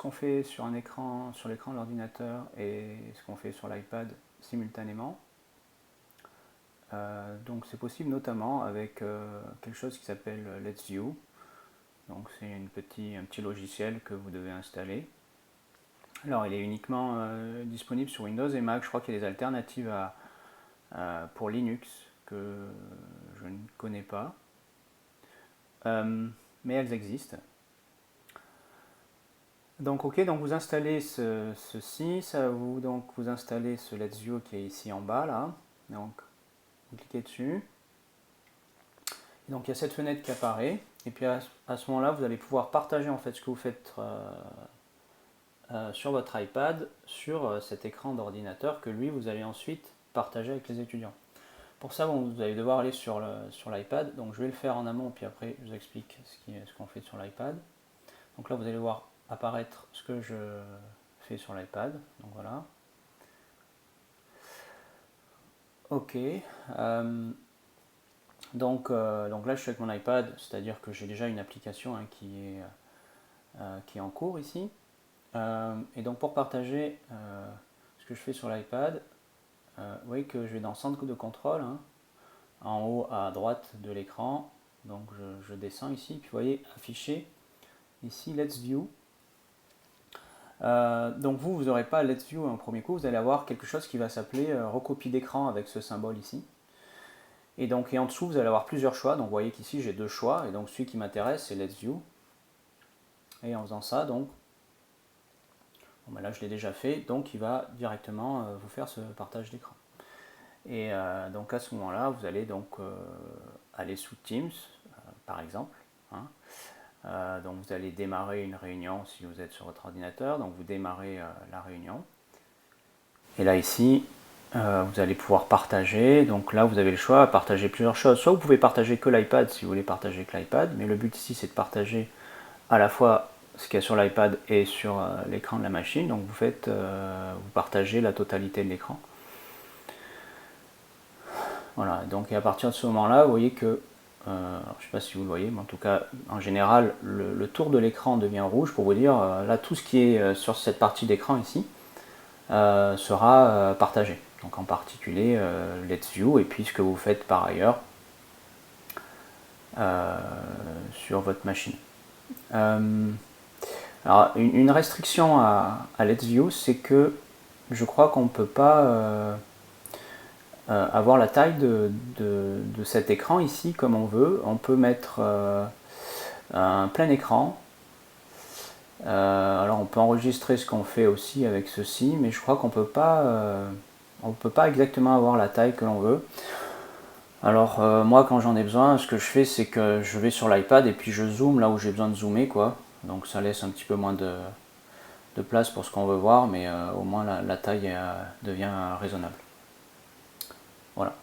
qu'on fait sur un écran, sur l'écran de l'ordinateur et ce qu'on fait sur l'iPad simultanément. Donc c'est possible notamment avec quelque chose qui s'appelle Let's View. Donc c'est un petit logiciel que vous devez installer. Alors il est uniquement disponible sur Windows et Mac. Je crois qu'il y a des alternatives pour Linux que je ne connais pas. Mais elles existent. Donc ok, donc vous installez ceci, ça vous donc vous installez ce Let's View qui est ici en bas là. Donc vous cliquez dessus. Et donc il y a cette fenêtre qui apparaît. Et puis à ce moment-là, vous allez pouvoir partager en fait ce que vous faites sur votre iPad sur cet écran d'ordinateur que lui vous allez ensuite partager avec les étudiants. Pour ça, bon, vous allez devoir aller sur l'iPad. Donc je vais le faire en amont, puis après je vous explique ce qu'on fait sur l'iPad. Donc là, vous allez voir apparaître ce que je fais sur l'iPad. Donc voilà. Ok. Donc là, je suis avec mon iPad, c'est-à-dire que j'ai déjà une application qui est en cours ici. Et donc pour partager ce que je fais sur l'iPad, vous voyez que je vais dans Centre de contrôle, hein, en haut à droite de l'écran. Donc je descends ici, puis vous voyez affiché ici Let's View. Donc vous n'aurez pas Let's View en premier coup, vous allez avoir quelque chose qui va s'appeler recopie d'écran avec ce symbole ici. Et donc en dessous vous allez avoir plusieurs choix. Donc vous voyez qu'ici j'ai deux choix, et donc celui qui m'intéresse c'est Let's View. Et en faisant ça, donc bon, ben là je l'ai déjà fait, donc il va directement vous faire ce partage d'écran. Et donc à ce moment-là, vous allez donc aller sous Teams, par exemple. Hein. Donc vous allez démarrer une réunion si vous êtes sur votre ordinateur. Donc vous démarrez la réunion. Et là ici, vous allez pouvoir partager. Donc là vous avez le choix, partager plusieurs choses. Soit vous pouvez partager que l'iPad si vous voulez partager que l'iPad, mais le but ici c'est de partager à la fois ce qu'il y a sur l'iPad et sur l'écran de la machine. Donc vous partagez la totalité de l'écran. Voilà, donc à partir de ce moment-là, vous voyez que, je ne sais pas si vous le voyez, mais en tout cas, en général, le tour de l'écran devient rouge pour vous dire, là, tout ce qui est sur cette partie d'écran ici sera partagé. Donc en particulier, Let's View et puis ce que vous faites par ailleurs sur votre machine. Alors, une restriction à Let's View, c'est que je crois qu'on ne peut pas avoir la taille de cet écran ici comme on veut. On peut mettre un plein écran. Alors on peut enregistrer ce qu'on fait aussi avec ceci, mais je crois qu'on peut pas exactement avoir la taille que l'on veut. Alors moi quand j'en ai besoin, ce que je fais c'est que je vais sur l'iPad et puis je zoome là où j'ai besoin de zoomer quoi. Donc ça laisse un petit peu moins de place pour ce qu'on veut voir, mais au moins la taille devient raisonnable. Voilà.